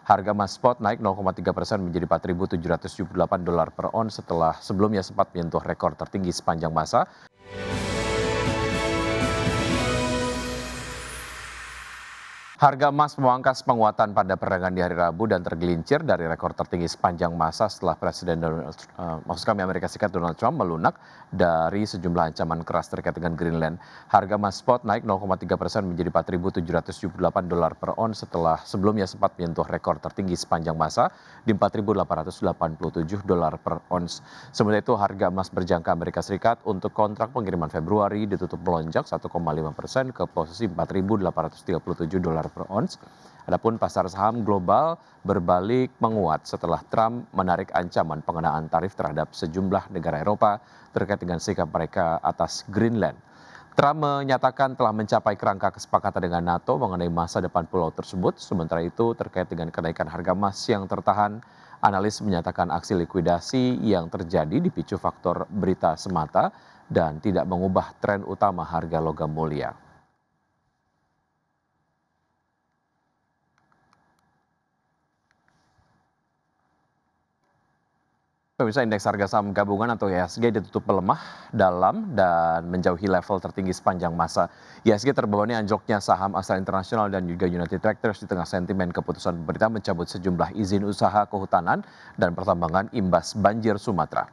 Harga emas spot naik 0,3% menjadi $4.778 per ons setelah sebelumnya sempat menyentuh rekor tertinggi sepanjang masa. Harga emas memangkas penguatan pada perdagangan di hari Rabu dan tergelincir dari rekor tertinggi sepanjang masa setelah Amerika Serikat Donald Trump melunak dari sejumlah ancaman keras terkait dengan Greenland. Harga emas spot naik 0,3% menjadi $4.778 per ons setelah sebelumnya sempat menyentuh rekor tertinggi sepanjang masa di $4.887 per ons. Sementara itu harga emas berjangka Amerika Serikat untuk kontrak pengiriman Februari ditutup melonjak 1,5% ke posisi $4.837 per ons. Adapun pasar saham global berbalik menguat setelah Trump menarik ancaman pengenaan tarif terhadap sejumlah negara Eropa terkait dengan sikap mereka atas Greenland. Trump menyatakan telah mencapai kerangka kesepakatan dengan NATO mengenai masa depan pulau tersebut. Sementara itu terkait dengan kenaikan harga emas yang tertahan, analis menyatakan aksi likuidasi yang terjadi dipicu faktor berita semata dan tidak mengubah tren utama harga logam mulia. Pemirsa, indeks harga saham gabungan atau IHSG ditutup melemah dalam dan menjauhi level tertinggi sepanjang masa. IHSG terbebani anjloknya saham Astra International dan juga United Tractors di tengah sentimen keputusan pemerintah mencabut sejumlah izin usaha kehutanan dan pertambangan imbas banjir Sumatera.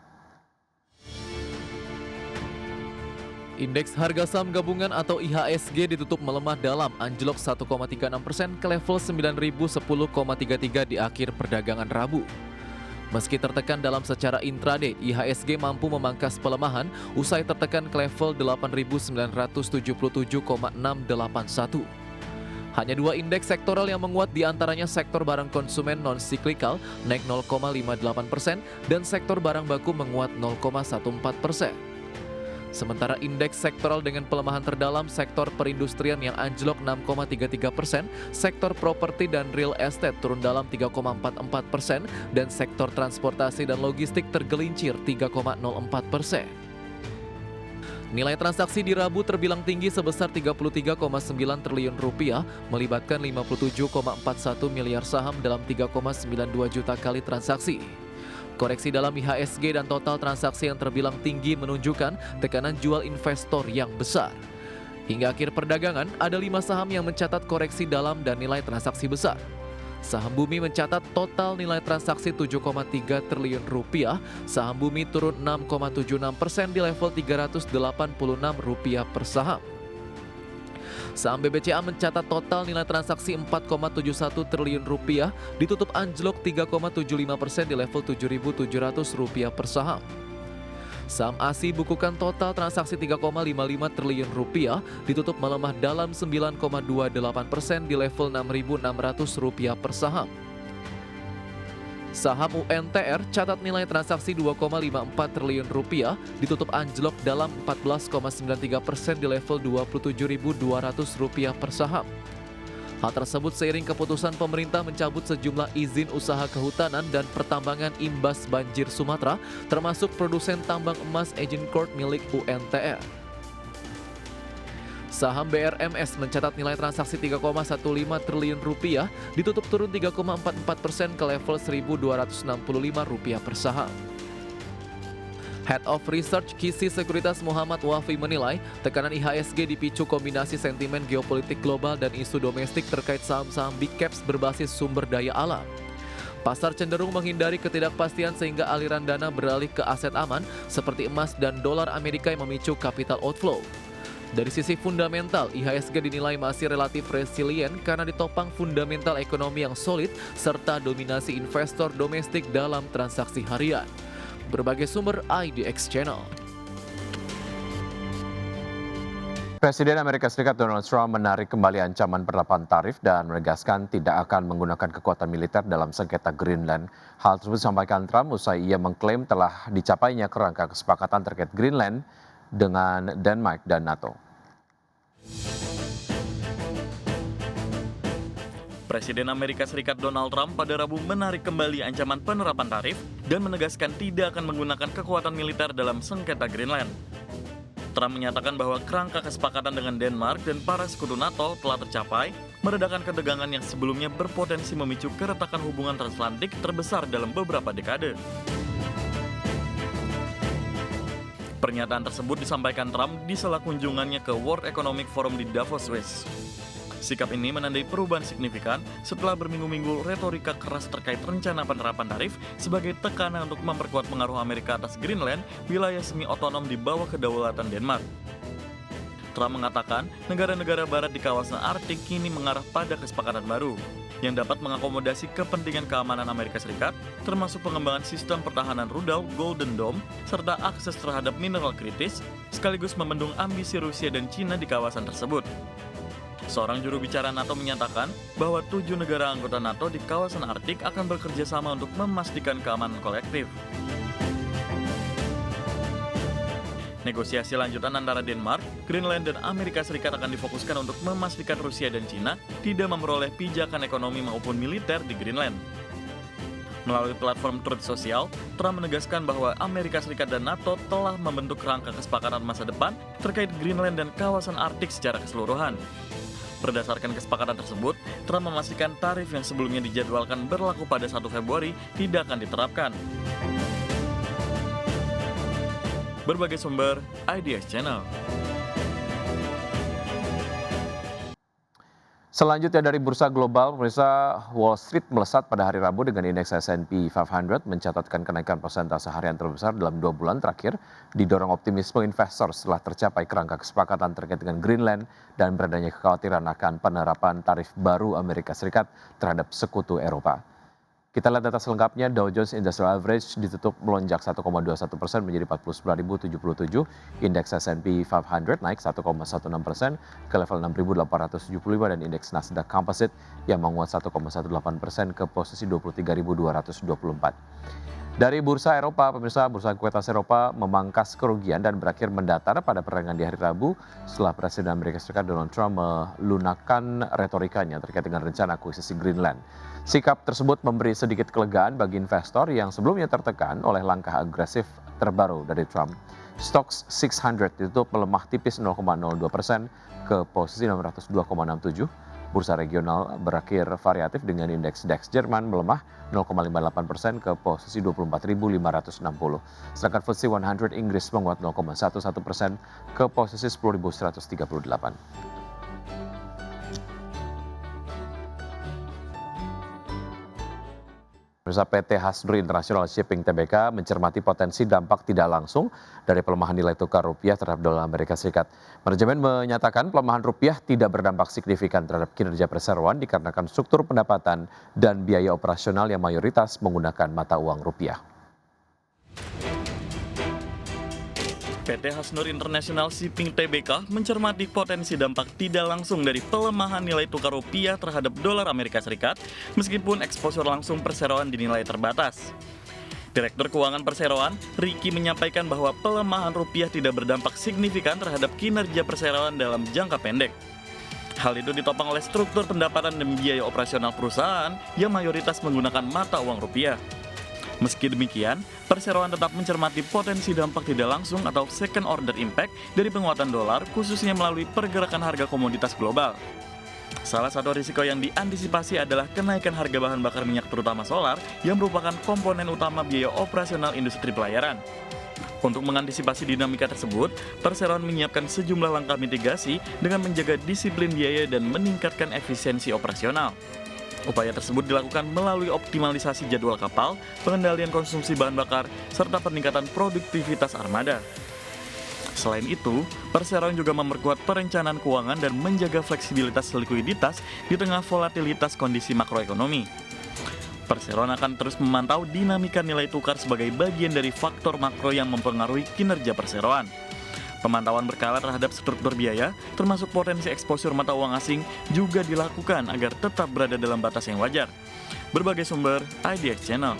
Indeks harga saham gabungan atau IHSG ditutup melemah dalam anjlok 1,36% ke level 9.010,33 di akhir perdagangan Rabu. Meski tertekan dalam secara intraday, IHSG mampu memangkas pelemahan usai tertekan ke level 8.977,681. Hanya dua indeks sektoral yang menguat diantaranya sektor barang konsumen non-siklikal naik 0,58% dan sektor barang baku menguat 0,14%. Sementara indeks sektoral dengan pelemahan terdalam sektor perindustrian yang anjlok 6,33%, sektor properti dan real estate turun dalam 3,44%, dan sektor transportasi dan logistik tergelincir 3,04%. Nilai transaksi di Rabu terbilang tinggi sebesar 33,9 triliun rupiah, melibatkan 57,41 miliar saham dalam 3,92 juta kali transaksi. Koreksi dalam IHSG dan total transaksi yang terbilang tinggi menunjukkan tekanan jual investor yang besar. Hingga akhir perdagangan, ada 5 saham yang mencatat koreksi dalam dan nilai transaksi besar. Saham Bumi mencatat total nilai transaksi 7,3 triliun rupiah, saham Bumi turun 6,76% di level Rp386 per saham. Saham BBCA mencatat total nilai transaksi 4,71 triliun rupiah, ditutup anjlok 3,75% di level Rp7.700 per saham. Saham ASI bukukan total transaksi 3,55 triliun rupiah, ditutup melemah dalam 9,28% di level Rp6.600 per saham. Saham UNTR catat nilai transaksi 2,54 triliun rupiah, ditutup anjlok dalam 14,93% di level Rp27.200 per saham. Hal tersebut seiring keputusan pemerintah mencabut sejumlah izin usaha kehutanan dan pertambangan imbas banjir Sumatera, termasuk produsen tambang emas Agincourt milik UNTR. Saham BRMS mencatat nilai transaksi 3,15 triliun rupiah, ditutup turun 3,44% ke level Rp1.265 per saham. Head of Research KISI Sekuritas Muhammad Wafi menilai tekanan IHSG dipicu kombinasi sentimen geopolitik global dan isu domestik terkait saham-saham big caps berbasis sumber daya alam. Pasar cenderung menghindari ketidakpastian sehingga aliran dana beralih ke aset aman seperti emas dan dolar Amerika yang memicu capital outflow. Dari sisi fundamental, IHSG dinilai masih relatif resilient karena ditopang fundamental ekonomi yang solid serta dominasi investor domestik dalam transaksi harian. Berbagai sumber IDX Channel. Presiden Amerika Serikat Donald Trump menarik kembali ancaman penerapan tarif dan menegaskan tidak akan menggunakan kekuatan militer dalam sengketa Greenland. Hal tersebut disampaikan Trump usai ia mengklaim telah dicapainya kerangka kesepakatan terkait Greenland dengan Denmark dan NATO. Presiden Amerika Serikat Donald Trump pada Rabu menarik kembali ancaman penerapan tarif dan menegaskan tidak akan menggunakan kekuatan militer dalam sengketa Greenland. Trump menyatakan bahwa kerangka kesepakatan dengan Denmark dan para sekutu NATO telah tercapai, meredakan ketegangan yang sebelumnya berpotensi memicu keretakan hubungan transatlantik terbesar dalam beberapa dekade. Pernyataan tersebut disampaikan Trump di sela kunjungannya ke World Economic Forum di Davos, Swiss. Sikap ini menandai perubahan signifikan setelah berminggu-minggu retorika keras terkait rencana penerapan tarif sebagai tekanan untuk memperkuat pengaruh Amerika atas Greenland, wilayah semi-otonom di bawah kedaulatan Denmark. Trump mengatakan negara-negara barat di kawasan Arktik kini mengarah pada kesepakatan baru yang dapat mengakomodasi kepentingan keamanan Amerika Serikat, termasuk pengembangan sistem pertahanan rudal Golden Dome, serta akses terhadap mineral kritis, sekaligus membendung ambisi Rusia dan Cina di kawasan tersebut. Seorang juru bicara NATO menyatakan bahwa 7 negara anggota NATO di kawasan Arktik akan bekerja sama untuk memastikan keamanan kolektif. Negosiasi lanjutan antara Denmark, Greenland, dan Amerika Serikat akan difokuskan untuk memastikan Rusia dan Cina tidak memperoleh pijakan ekonomi maupun militer di Greenland. Melalui platform Truth Social, Trump menegaskan bahwa Amerika Serikat dan NATO telah membentuk kerangka kesepakatan masa depan terkait Greenland dan kawasan Arktik secara keseluruhan. Berdasarkan kesepakatan tersebut, Trump memastikan tarif yang sebelumnya dijadwalkan berlaku pada 1 Februari tidak akan diterapkan. Berbagai sumber, IDX Channel. Selanjutnya dari bursa global, pemirsa, Wall Street melesat pada hari Rabu dengan indeks S&P 500 mencatatkan kenaikan persentase harian terbesar dalam 2 bulan terakhir, didorong optimisme investor setelah tercapai kerangka kesepakatan terkait dengan Greenland dan beradanya kekhawatiran akan penerapan tarif baru Amerika Serikat terhadap sekutu Eropa. Kita lihat data selengkapnya. Dow Jones Industrial Average ditutup melonjak 1,21% menjadi 49.077. Indeks S&P 500 naik 1,16% ke level 6.875 dan indeks Nasdaq Composite yang menguat 1,18% ke posisi 23.224. Dari bursa Eropa, pemirsa, bursa ekuitas Eropa memangkas kerugian dan berakhir mendatar pada perdagangan di hari Rabu setelah Presiden Amerika Serikat Donald Trump melunakkan retorikanya terkait dengan rencana akuisisi Greenland. Sikap tersebut memberi sedikit kelegaan bagi investor yang sebelumnya tertekan oleh langkah agresif terbaru dari Trump. Stocks 600 ditutup melemah tipis 0,02% ke posisi 602,67. Bursa regional berakhir variatif dengan indeks DAX Jerman melemah 0,58% ke posisi 24.560. Sedangkan FTSE 100 Inggris menguat 0,11% ke posisi 10.138. PT Hasnuri International Shipping Tbk mencermati potensi dampak tidak langsung dari pelemahan nilai tukar rupiah terhadap dolar Amerika Serikat. Manajemen menyatakan pelemahan rupiah tidak berdampak signifikan terhadap kinerja perseroan dikarenakan struktur pendapatan dan biaya operasional yang mayoritas menggunakan mata uang rupiah. PT Hasnuri International Shipping Tbk mencermati potensi dampak tidak langsung dari pelemahan nilai tukar rupiah terhadap dolar Amerika Serikat meskipun eksposur langsung perseroan dinilai terbatas. Direktur Keuangan Perseroan, Ricky, menyampaikan bahwa pelemahan rupiah tidak berdampak signifikan terhadap kinerja perseroan dalam jangka pendek. Hal itu ditopang oleh struktur pendapatan dan biaya operasional perusahaan yang mayoritas menggunakan mata uang rupiah. Meski demikian, perseroan tetap mencermati potensi dampak tidak langsung atau second order impact dari penguatan dolar khususnya melalui pergerakan harga komoditas global. Salah satu risiko yang diantisipasi adalah kenaikan harga bahan bakar minyak terutama solar yang merupakan komponen utama biaya operasional industri pelayaran. Untuk mengantisipasi dinamika tersebut, perseroan menyiapkan sejumlah langkah mitigasi dengan menjaga disiplin biaya dan meningkatkan efisiensi operasional. Upaya tersebut dilakukan melalui optimalisasi jadwal kapal, pengendalian konsumsi bahan bakar, serta peningkatan produktivitas armada. Selain itu, perseroan juga memperkuat perencanaan keuangan dan menjaga fleksibilitas likuiditas di tengah volatilitas kondisi makroekonomi. Perseroan akan terus memantau dinamika nilai tukar sebagai bagian dari faktor makro yang mempengaruhi kinerja perseroan. Pemantauan berkala terhadap struktur biaya, termasuk potensi eksposur mata uang asing, juga dilakukan agar tetap berada dalam batas yang wajar. Berbagai sumber, IDX Channel.